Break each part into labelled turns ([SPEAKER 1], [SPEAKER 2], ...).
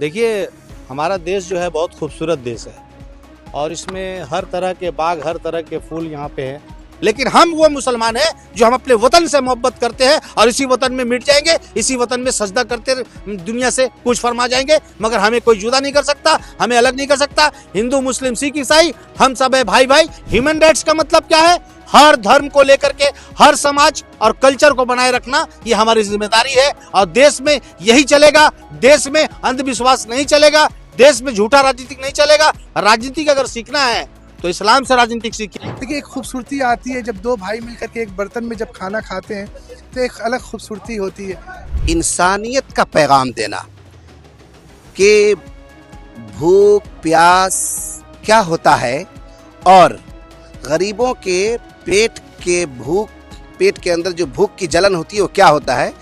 [SPEAKER 1] देखिए, हमारा देश जो है बहुत खूबसूरत देश है और इसमें हर तरह के बाग, हर तरह के फूल यहाँ पे हैं। लेकिन हम वो मुसलमान हैं जो हम अपने वतन से मोहब्बत करते हैं और इसी वतन में मिट जाएंगे, इसी वतन में सजदा करते दुनिया से कुछ फरमा जाएंगे, मगर हमें कोई जुदा नहीं कर सकता, हमें अलग नहीं कर सकता। हिंदू, मुस्लिम, सिख, ईसाई, हम सब है भाई भाई। ह्यूमन राइट्स का मतलब क्या है? हर धर्म को लेकर के हर समाज और कल्चर को बनाए रखना, ये हमारी जिम्मेदारी है और देश में यही चलेगा। देश में अंधविश्वास नहीं चलेगा, देश में झूठा राजनीतिक नहीं चलेगा। राजनीतिक अगर सीखना है तो इस्लाम से राजनीतिक सीखिए।
[SPEAKER 2] देखिए, एक खूबसूरती आती है जब दो भाई मिलकर के एक बर्तन में जब खाना खाते हैं तो एक अलग खूबसूरती होती है।
[SPEAKER 3] इंसानियत का पैगाम देना कि भूख प्यास क्या होता है और गरीबों के पेट के अंदर जो भूख की जलन होती है वो क्या होता है।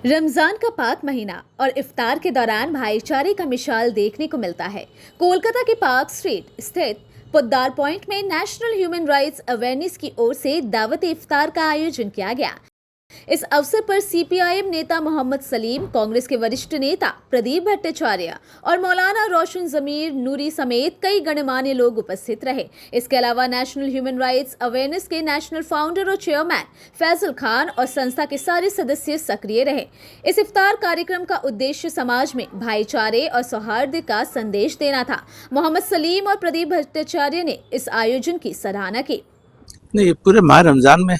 [SPEAKER 4] रमजान का पाक महीना और इफ्तार के दौरान भाईचारे का मिसाल देखने को मिलता है। कोलकाता के पार्क स्ट्रीट स्थित पोद्दार पॉइंट में नेशनल ह्यूमन राइट्स अवेयरनेस की ओर से दावत इफ्तार का आयोजन किया गया। इस अवसर पर सीपीआईएम नेता मोहम्मद सलीम, कांग्रेस के वरिष्ठ नेता प्रदीप भट्टाचार्य और मौलाना रोशन जमीर नूरी समेत कई गणमान्य लोग उपस्थित रहे। इसके अलावा नेशनल ह्यूमन राइट्स अवेयरनेस के नेशनल फाउंडर और चेयरमैन फैजल खान और संस्था के सारे सदस्य सक्रिय रहे। इस इफ्तार कार्यक्रम का उद्देश्य समाज में भाईचारे और सौहार्द का संदेश देना था। मोहम्मद सलीम और प्रदीप भट्टाचार्य ने इस आयोजन की सराहना की।
[SPEAKER 5] नहीं, पूरे माह रमज़ान में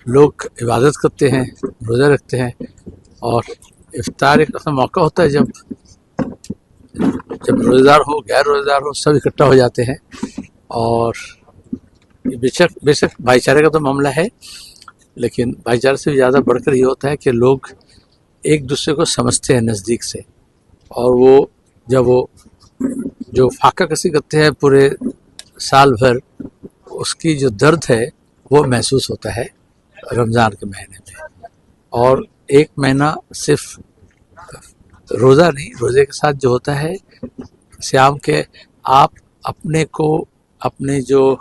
[SPEAKER 5] लोग इबादत करते हैं, रोज़ा रखते हैं और इफ्तार एक ऐसा मौका होता है जब रोज़ेदार हो, गैर रोज़ेदार हो, सब इकट्ठा हो जाते हैं। और बेशक भाईचारे का तो मामला है, लेकिन भाईचारे से ज़्यादा बढ़कर ये होता है कि लोग एक दूसरे को समझते हैं नज़दीक से, और वो जब वो जो फाका कसी करते हैं पूरे साल भर, उसकी जो दर्द है वो महसूस होता है रमज़ान के महीने में। और एक महीना सिर्फ रोज़ा नहीं, रोज़े के साथ जो होता है शाम के, आप अपने को, अपने जो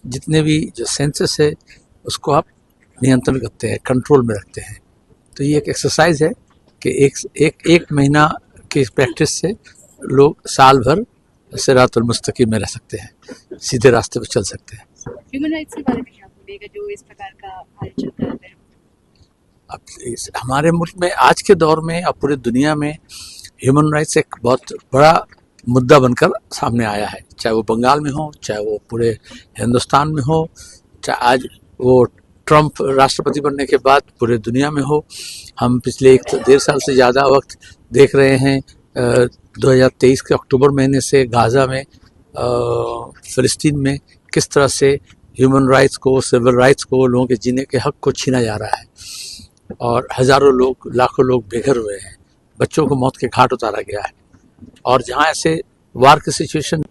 [SPEAKER 5] जितने भी जो सेंसेस है उसको आप नियंत्रण करते हैं, कंट्रोल में रखते हैं। तो ये एक एक्सरसाइज है कि एक महीना की प्रैक्टिस से लोग साल भर सिरातुल मुस्तकीम में रह सकते हैं, सीधे रास्ते पर चल सकते हैं।
[SPEAKER 6] ह्यूमन राइट्स के बारे में क्या बोलेगा जो इस प्रकार का आयोजन कर रहे हैं?
[SPEAKER 5] अब हमारे मुल्क में आज के दौर में और पूरी दुनिया में ह्यूमन राइट्स एक बहुत बड़ा मुद्दा बनकर सामने आया है, चाहे वो बंगाल में हो, चाहे वो पूरे हिंदुस्तान में हो, चाहे आज वो ट्रंप राष्ट्रपति बनने के बाद पूरे दुनिया में हो। हम पिछले 1.5 साल से ज़्यादा वक्त देख रहे हैं 2023 के अक्टूबर महीने से गाज़ा में, फ़लस्तीन में किस तरह से ह्यूमन राइट्स को, सिविल राइट्स को, लोगों के जीने के हक को छीना जा रहा है और हज़ारों लोग, लाखों लोग बेघर हुए हैं, बच्चों को मौत के घाट उतारा गया है। और जहाँ ऐसे वार की सिचुएशन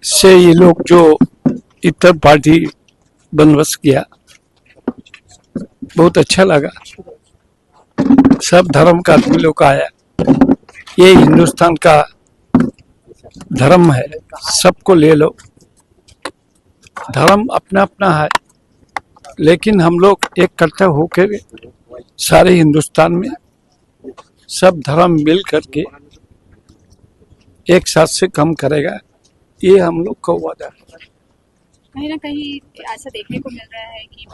[SPEAKER 7] से ये लोग जो इफ्तार पार्टी बंदोबस्त किया, बहुत अच्छा लगा। सब धर्म का आदमी लोग आया। ये हिंदुस्तान का धर्म है, सबको ले लो। धर्म अपना अपना है, लेकिन हम लोग एक इकट्ठा होकर सारे हिंदुस्तान में सब धर्म मिल करके एक साथ से काम करेगा, ये हम लोग का वादा है।
[SPEAKER 6] कहीं ना कहीं ऐसा देखने को मिल रहा है कि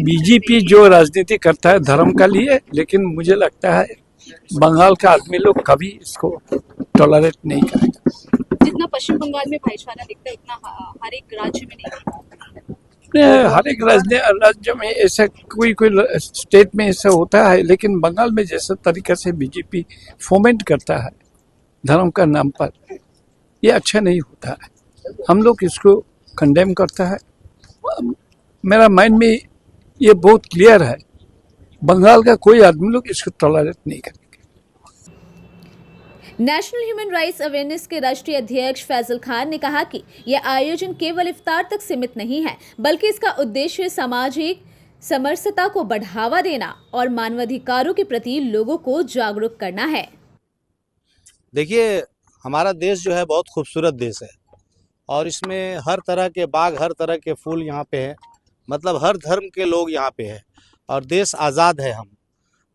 [SPEAKER 7] बीजेपी जो राजनीति करता है धर्म का लिए, लेकिन मुझे लगता है बंगाल का आदमी लोग कभी इसको टॉलरेट नहीं करेगा।
[SPEAKER 6] जितना पश्चिम बंगाल में भाईचारा दिखता है उतना हर एक राज्य में नहीं।
[SPEAKER 7] हर एक राज्य में ऐसा कोई स्टेट में ऐसा होता है, लेकिन बंगाल में जैसा तरीका से बीजेपी फोमेंट करता है धर्म का नाम पर, ये अच्छा नहीं होता है। हम लोग इसको कंडेम करता है। मेरा माइंड में ये बहुत क्लियर है, बंगाल का कोई आदमी लोग इसको टॉलरेट नहीं करेगा।
[SPEAKER 4] नेशनल ह्यूमन राइट्स अवेयरनेस के राष्ट्रीय अध्यक्ष फैजल खान ने कहा कि यह आयोजन केवल इफ्तार तक सीमित नहीं है, बल्कि इसका उद्देश्य सामाजिक समरसता को बढ़ावा देना और मानवाधिकारों के प्रति लोगों को जागरूक करना है।
[SPEAKER 1] देखिए, हमारा देश जो है बहुत खूबसूरत देश है और इसमें हर तरह के बाग, हर तरह के फूल यहाँ पे हैं। मतलब हर धर्म के लोग यहाँ पे हैं और देश आज़ाद है हम।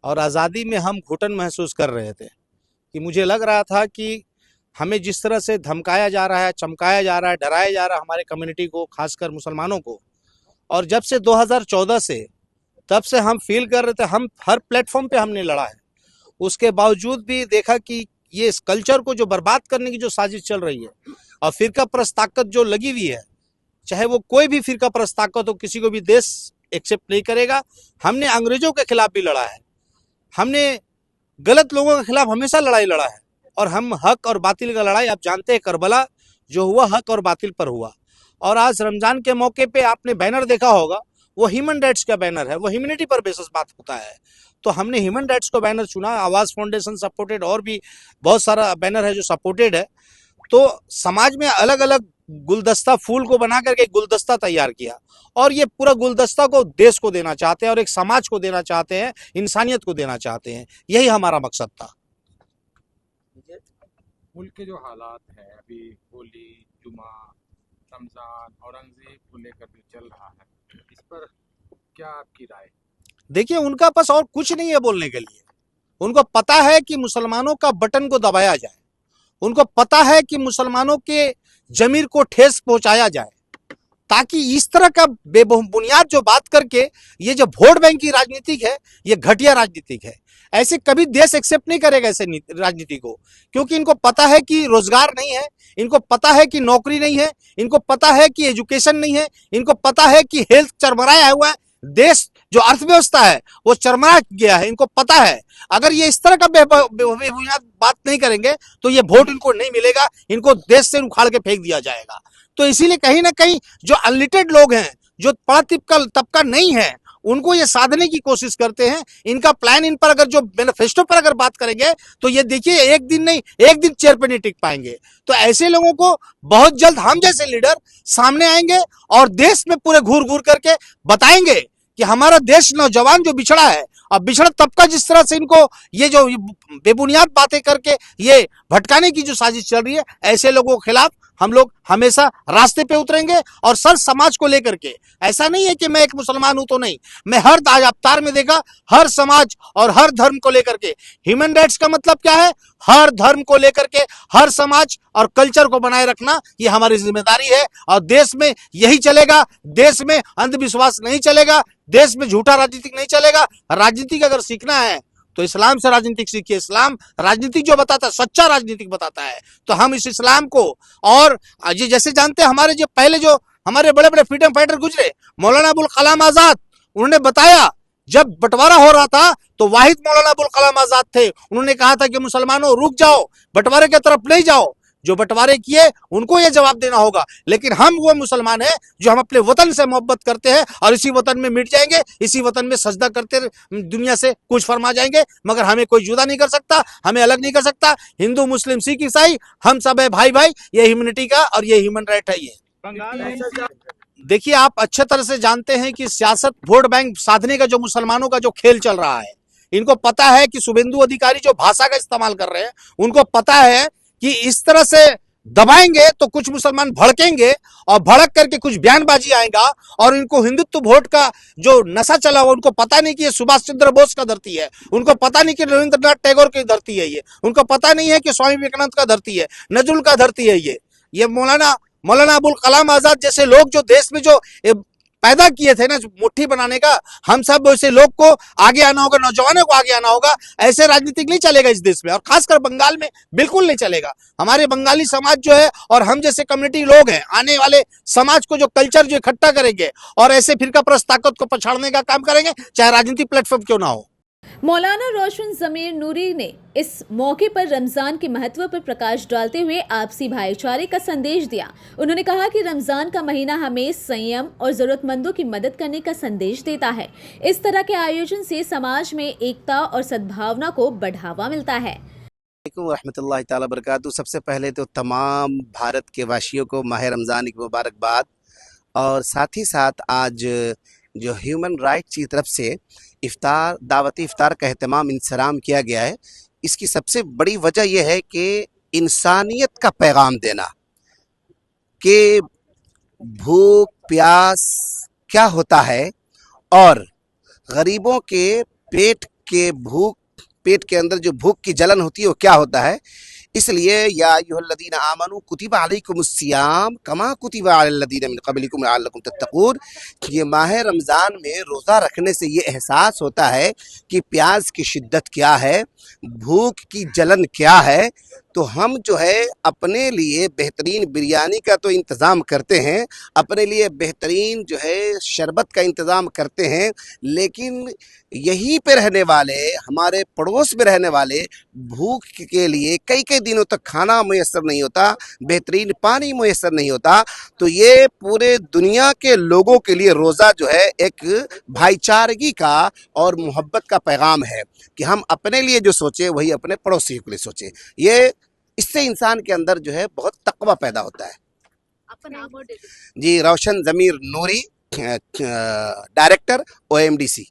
[SPEAKER 1] और आज़ादी में हम घुटन महसूस कर रहे थे कि मुझे लग रहा था कि हमें जिस तरह से धमकाया जा रहा है, चमकाया जा रहा है, डराया जा रहा है हमारे कम्युनिटी को, खासकर मुसलमानों को। और जब से 2014 से तब से हम फील कर रहे थे, हम हर प्लेटफॉर्म पे हमने लड़ा है, उसके बावजूद भी देखा कि ये इस कल्चर को जो बर्बाद करने की जो साजिश चल रही है और फिरका परस्त ताकत जो लगी हुई है, चाहे वो कोई भी फिरका परस्त ताकत हो, किसी को भी देश एक्सेप्ट नहीं करेगा। हमने अंग्रेजों के खिलाफ भी लड़ा है, हमने गलत लोगों के खिलाफ हमेशा लड़ाई लड़ा है, और हम हक और बातिल का लड़ाई, आप जानते हैं करबला जो हुआ हक और बातिल पर हुआ। और आज रमजान के मौके पे आपने बैनर देखा होगा, वो ह्यूमन राइट्स का बैनर है, वो ह्यूमनिटी पर बेसिस बात होता है। तो हमने ह्यूमन राइट्स को बैनर चुना, आवाज़ फाउंडेशन सपोर्टेड, और भी बहुत सारा बैनर है जो सपोर्टेड है। तो समाज में अलग अलग गुलदस्ता, फूल को बना करके एक गुलदस्ता तैयार किया, और ये पूरा गुलदस्ता को देश को देना चाहते हैं और एक समाज को देना चाहते हैं, इंसानियत को देना चाहते हैं। यही हमारा मकसद था।
[SPEAKER 8] मुल्क के जो हालात हैं अभी, होली, जुमा, रमजान, औरंगजेब को लेकर जो चल रहा है, इस पर क्या आपकी राय?
[SPEAKER 1] देखिए, उनका पास और कुछ नहीं है बोलने के लिए। उनको पता है कि मुसलमानों का बटन को दबाया जाए, उनको पता है कि मुसलमानों के जमीर को ठेस पहुंचाया जाए, ताकि इस तरह का बेबुनियाद जो बात करके ये जो वोट बैंक की राजनीति है, ये घटिया राजनीति है। ऐसे कभी देश एक्सेप्ट नहीं करेगा ऐसे राजनीति को, क्योंकि इनको पता है कि रोजगार नहीं है, इनको पता है कि नौकरी नहीं है, इनको पता है कि एजुकेशन नहीं है, इनको पता है कि हेल्थ चरमराया हुआ है, देश जो अर्थव्यवस्था है वो चरमरा गया है। इनको पता है अगर ये इस तरह का बेबुनियाद बात नहीं करेंगे तो ये वोट इनको नहीं मिलेगा, इनको देश से उखाड़ के फेंक दिया जाएगा। तो इसीलिए कहीं ना कहीं जो अनलिटेड लोग हैं, जो पढ़ा तबका नहीं है, उनको ये साधने की कोशिश करते हैं। इनका प्लान, इन पर अगर जो मैनिफेस्टो पर अगर बात करेंगे तो ये देखिए एक दिन नहीं, एक दिन चेयर पे नहीं टिक पाएंगे। तो ऐसे लोगों को बहुत जल्द हम जैसे लीडर सामने आएंगे और देश में पूरे घूर घूर करके बताएंगे कि हमारा देश नौजवान जो बिछड़ा है, और बिछड़ा तबका जिस तरह से इनको ये जो बेबुनियाद बातें करके ये भटकाने की जो साजिश चल रही है, ऐसे लोगों के खिलाफ हम लोग हमेशा रास्ते पे उतरेंगे। और सर समाज को लेकर के, ऐसा नहीं है कि मैं एक मुसलमान हूं तो नहीं, मैं हर अवतार में देखा हर समाज और हर धर्म को लेकर के। ह्यूमन राइट्स का मतलब क्या है? हर धर्म को लेकर के, हर समाज और कल्चर को बनाए रखना, ये हमारी जिम्मेदारी है। और देश में यही चलेगा, देश में अंधविश्वास नहीं चलेगा, देश में झूठा राजनीतिक नहीं चलेगा। राजनीतिक अगर सीखना है तो इस्लाम से राजनीतिक सीखिए। इस्लाम राजनीतिक जो बताता है, सच्चा राजनीतिक बताता है। तो हम इस इस्लाम को, और ये जैसे जानते हैं हमारे जो पहले जो हमारे बड़े बड़े फ्रीडम फाइटर गुजरे, मौलाना अबुल कलाम आजाद, उन्होंने बताया जब बंटवारा हो रहा था तो वाहिद मौलाना अबुल कलाम आजाद थे। उन्होंने कहा था कि मुसलमानों रुक जाओ, बंटवारे की तरफ नहीं जाओ। जो बंटवारे किए उनको ये जवाब देना होगा। लेकिन हम वो मुसलमान हैं जो हम अपने वतन से मोहब्बत करते हैं और इसी वतन में मिट जाएंगे, इसी वतन में सजदा करते दुनिया से कुछ फरमा जाएंगे। मगर हमें कोई जुदा नहीं कर सकता, हमें अलग नहीं कर सकता। हिंदू, मुस्लिम, सिख, ईसाई, हम सब है भाई भाई। ये ह्यूमनिटी का और ये ह्यूमन राइट है। ये देखिए, आप अच्छे तरह से जानते हैं कि सियासत, वोट बैंक साधने का जो मुसलमानों का जो खेल चल रहा है, इनको पता है कि शुभेंदु अधिकारी जो भाषा का इस्तेमाल कर रहे हैं, उनको पता है कि इस तरह से दबाएंगे तो कुछ मुसलमान भड़केंगे और भड़क करके कुछ बयानबाजी आएगा। और इनको हिंदुत्व वोट का जो नशा चला हुआ, उनको पता नहीं कि ये सुभाष चंद्र बोस का धरती है, उनको पता नहीं कि रविंद्रनाथ टैगोर की धरती है, ये उनको पता नहीं है कि स्वामी विवेकानंद का धरती है, नजरुल का धरती है। ये मौलाना अबुल कलाम आजाद जैसे लोग जो देश में जो पैदा किए थे ना मुट्ठी बनाने का, हम सब वैसे लोग को आगे आना होगा, नौजवानों को आगे आना होगा। ऐसे राजनीतिक नहीं चलेगा इस देश में, और खासकर बंगाल में बिल्कुल नहीं चलेगा। हमारे बंगाली समाज जो है और हम जैसे कम्युनिटी लोग हैं, आने वाले समाज को जो कल्चर जो इकट्ठा करेंगे और ऐसे फिरका परस्त ताकत को पछाड़ने का काम करेंगे, चाहे राजनीतिक प्लेटफॉर्म क्यों ना हो।
[SPEAKER 4] मौलाना रोशन ज़मीर नूरी ने इस मौके पर रमज़ान के महत्व पर प्रकाश डालते हुए आपसी भाईचारे का संदेश दिया। उन्होंने कहा कि रमज़ान का महीना हमें संयम और ज़रूरतमंदों की मदद करने का संदेश देता है। इस तरह के आयोजन से समाज में एकता और सद्भावना को बढ़ावा मिलता है।
[SPEAKER 3] रहमतुल्लाहि ताला बरकातहू। सबसे पहले तो तमाम भारत के वासियों को माह रमज़ान की मुबारकबाद। और साथ ही साथ आज जो ह्यूमन राइट्स की तरफ से इफ्तार, दावती इफ्तार का एहतमाम इंसराम किया गया है, इसकी सबसे बड़ी वजह यह है कि इंसानियत का पैगाम देना कि भूख प्यास क्या होता है और गरीबों के पेट पेट के अंदर जो भूख की जलन होती है वो क्या होता है। इसलिए या अय्युहल्लज़ीना आमनू कुतिबा अलैकुमुस्सियाम कमा कुतिबा अलल्लज़ीना मिन क़ब्लिकुम लअल्लकुम तत्तक़ून। ये माह रमज़ान में रोज़ा रखने से ये एहसास होता है कि प्यास की शिद्दत क्या है, भूख की जलन क्या है। तो हम जो है अपने लिए बेहतरीन बिरयानी का तो इंतज़ाम करते हैं, अपने लिए बेहतरीन जो है शरबत का इंतज़ाम करते हैं, लेकिन यहीं पे रहने वाले, हमारे पड़ोस में रहने वाले भूख के लिए कई कई दिनों तक खाना मुयस्सर नहीं होता, बेहतरीन पानी मुयस्सर नहीं होता। तो ये पूरे दुनिया के लोगों के लिए रोज़ा जो है एक भाईचारगी का और मोहब्बत का पैगाम है कि हम अपने लिए जो सोचें वही अपने पड़ोसी के लिए सोचें। ये इससे इंसान के अंदर जो है बहुत तक़वा पैदा होता है।
[SPEAKER 6] आपका नाम और डिजिट?
[SPEAKER 3] जी, रोशन ज़मीर नूरी, डायरेक्टर OMDC।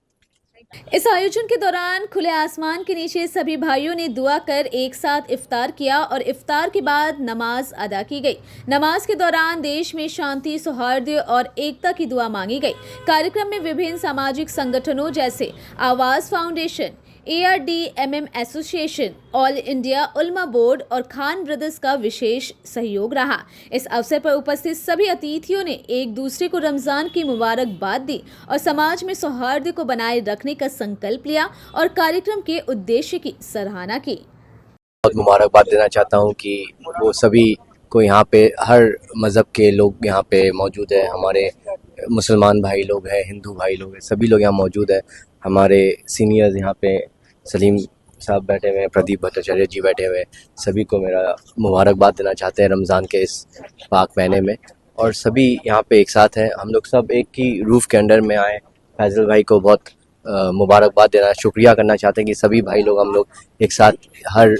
[SPEAKER 4] इस आयोजन के दौरान खुले आसमान के नीचे सभी भाइयों ने दुआ कर एक साथ इफ्तार किया और इफ्तार के बाद नमाज अदा की गई। नमाज के दौरान देश में शांति, सौहार्द और एकता की दुआ मांगी गई। कार्यक्रम में विभिन्न सामाजिक संगठनों जैसे आवाज़ foundation, ARDMM association, all India उलमा बोर्ड और खान ब्रदर्स का विशेष सहयोग रहा। इस अवसर पर उपस्थित सभी अतिथियों ने एक दूसरे को रमज़ान की मुबारकबाद दी और समाज में सौहार्द को बनाए रखने का संकल्प लिया और कार्यक्रम के उद्देश्य की सराहना की।
[SPEAKER 9] बहुत मुबारकबाद देना चाहता हूँ कि वो सभी को यहाँ पे हर मज़हब के लोग यहाँ पे मौजूद है। हमारे मुसलमान भाई लोग हैं, हिंदू भाई लोग हैं, सभी लोग यहाँ मौजूद हैं। हमारे सीनियर्स यहाँ पे सलीम साहब बैठे हुए हैं, प्रदीप भट्टाचार्य जी बैठे हुए हैं। सभी को मेरा मुबारकबाद देना चाहते हैं रमज़ान के इस पाक महीने में, और सभी यहाँ पे एक साथ हैं। हम लोग सब एक ही रूफ़ के अंडर में आए। फैज़ल भाई को बहुत मुबारकबाद देना, शुक्रिया करना चाहते हैं कि सभी भाई लोग हम लोग एक साथ हर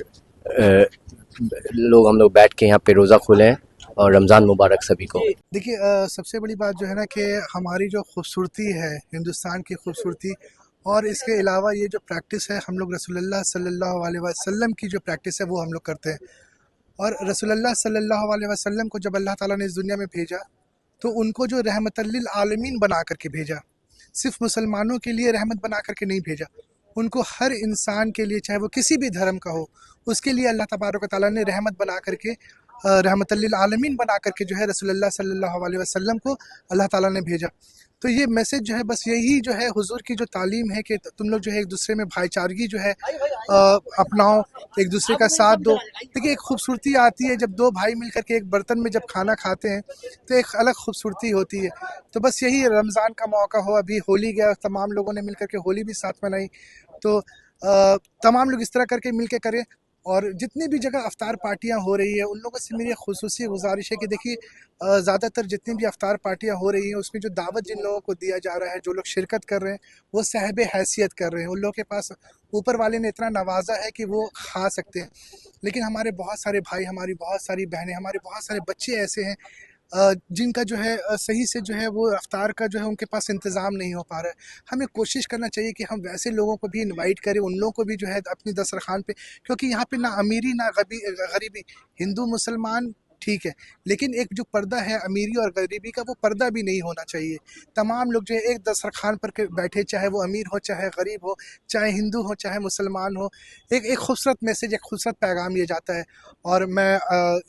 [SPEAKER 9] लोग हम लोग बैठ के यहाँ पे रोज़ा खोले हैं, और रमज़ान मुबारक सभी को।
[SPEAKER 2] देखिए, सबसे बड़ी बात जो है ना कि हमारी जो खूबसूरती है, हिंदुस्तान की खूबसूरती, और इसके अलावा ये जो प्रैक्टिस है, हम लोग रसूलुल्लाह सल्लल्लाहु अलैहि वसल्लम की जो प्रैक्टिस है वो हम लोग करते हैं। और रसूलुल्लाह सल्लल्लाहु अलैहि वसल्लम को जब अल्लाह ताला ने इस दुनिया में भेजा तो उनको जो रहमतल लिल आलमीन बना करके भेजा, सिर्फ मुसलमानों के लिए रहमत बना करके नहीं भेजा, उनको हर इंसान के लिए, चाहे वो किसी भी धर्म का हो, उसके लिए अल्लाह तबारक व तआला ने रहमत बना करके, रहमतल लिल आलमीन बना करके जो है रसूलुल्लाह सल्लल्लाहु अलैहि वसल्लम को अल्लाह ताला ने भेजा। तो ये मैसेज जो है, बस यही जो है हुजूर की जो तालीम है कि तुम लोग जो है एक दूसरे में भाईचारगी जो है अपनाओ, एक दूसरे का साथ दो। देखिए, एक खूबसूरती आती है जब दो भाई मिलकर के एक बर्तन में जब खाना खाते हैं तो एक अलग खूबसूरती होती है। तो बस यही रमज़ान का मौका हो, अभी होली गया, तमाम लोगों ने मिलकर के होली भी साथ मनाई, तो तमाम लोग इस तरह करके मिल के करें। और जितनी भी जगह अफ्तार पार्टियां हो रही है, उन लोगों से मेरी खुसूसी गुजारिश है कि देखिए, ज़्यादातर जितनी भी अफ्तार पार्टियां हो रही हैं उसमें जो दावत जिन लोगों को दिया जा रहा है, जो लोग शिरकत कर रहे हैं, वो साहिब हैसियत कर रहे हैं। उन लोगों के पास ऊपर वाले ने इतना नवाजा है कि वो खा सकते हैं। लेकिन हमारे बहुत सारे भाई, हमारी बहुत सारी बहनें, हमारे बहुत सारे बच्चे ऐसे हैं जिनका जो है सही से जो है वो अफ्तार का जो है उनके पास इंतज़ाम नहीं हो पा रहा है। हमें कोशिश करना चाहिए कि हम वैसे लोगों को भी इनवाइट करें, उन लोगों को भी जो है अपनी दस्तरखान पे, क्योंकि यहाँ पे ना अमीरी ना गरीबी, हिंदू मुसलमान ठीक है, लेकिन एक जो पर्दा है अमीरी और गरीबी का, वो पर्दा भी नहीं होना चाहिए। तमाम लोग जो है एक दस्तरखान पर बैठे, चाहे वो अमीर हो, चाहे गरीब हो, चाहे हिंदू हो, चाहे मुसलमान हो, एक खूबसूरत मैसेज, एक खूबसूरत पैगाम ये जाता है। और मैं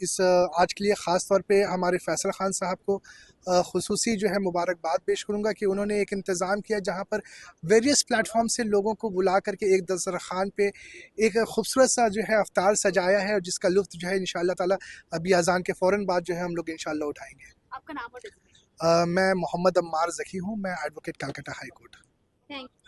[SPEAKER 2] इस आज के लिए ख़ास तौर पे हमारे फैसल खान साहब को खुसूसी जो है मुबारकबाद पेश करूँगा कि उन्होंने एक इंतज़ाम किया जहाँ पर वेरियस प्लेटफॉर्म से लोगों को बुला करके एक दस्तरखान पे एक खूबसूरत सा जो है अफ्तार सजाया है, और जिसका लुत्फ़ जो है इंशाअल्लाह ताला अभी अज़ान के फ़ौरन बाद जो है हम लोग इंशाअल्लाह उठाएंगे।
[SPEAKER 6] आपका नाम और डिजिट?
[SPEAKER 2] मैं मोहम्मद अम्मार ज़की हूँ, मैं advocate Calcutta high court.
[SPEAKER 6] Thank you.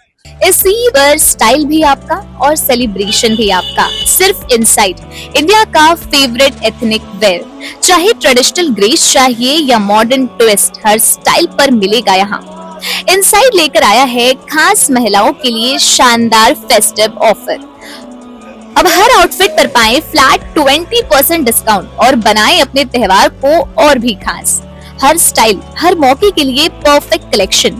[SPEAKER 10] इसी बार स्टाइल भी आपका और सेलिब्रेशन भी आपका, सिर्फ इनसाइड, इंडिया का फेवरेट एथनिक वेयर। चाहे ट्रेडिशनल ग्रेस चाहिए या मॉडर्न ट्विस्ट, हर स्टाइल पर मिलेगा यहाँ। इनसाइड लेकर आया है खास महिलाओं के लिए शानदार फेस्टिव ऑफर। अब हर आउटफिट पर पाएं फ्लैट 20% डिस्काउंट और बनाएं अपने त्योहार को और भी खास। हर स्टाइल, हर मौके के लिए परफेक्ट कलेक्शन।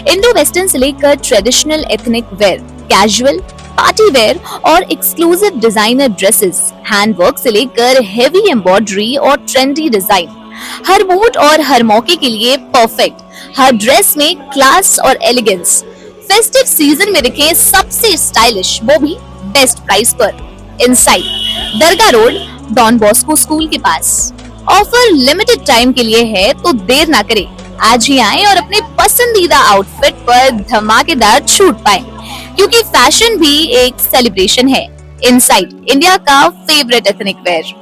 [SPEAKER 10] इंडो वेस्टर्न से लेकर traditional ethnic wear, casual, party wear और एक्सक्लूसिव डिजाइनर ड्रेसेस, हैंडवर्क से लेकर हेवी एम्ब्रॉयडरी और ट्रेंडी डिजाइन। हर मूड और हर मौके के लिए परफेक्ट, हर ड्रेस में क्लास और एलिगेंस। फेस्टिव सीजन में दिखें सबसे स्टाइलिश, वो भी बेस्ट प्राइस पर। इनसाइड दरगाह रोड, डॉन बॉस्को स्कूल के पास। ऑफर लिमिटेड टाइम के लिए है, तो देर ना करें, आज ही आएं और अपने पसंदीदा आउटफिट पर धमाकेदार छूट पाएं, क्योंकि फैशन भी एक सेलिब्रेशन है। इनसाइड, इंडिया का फेवरेट एथनिक वेयर।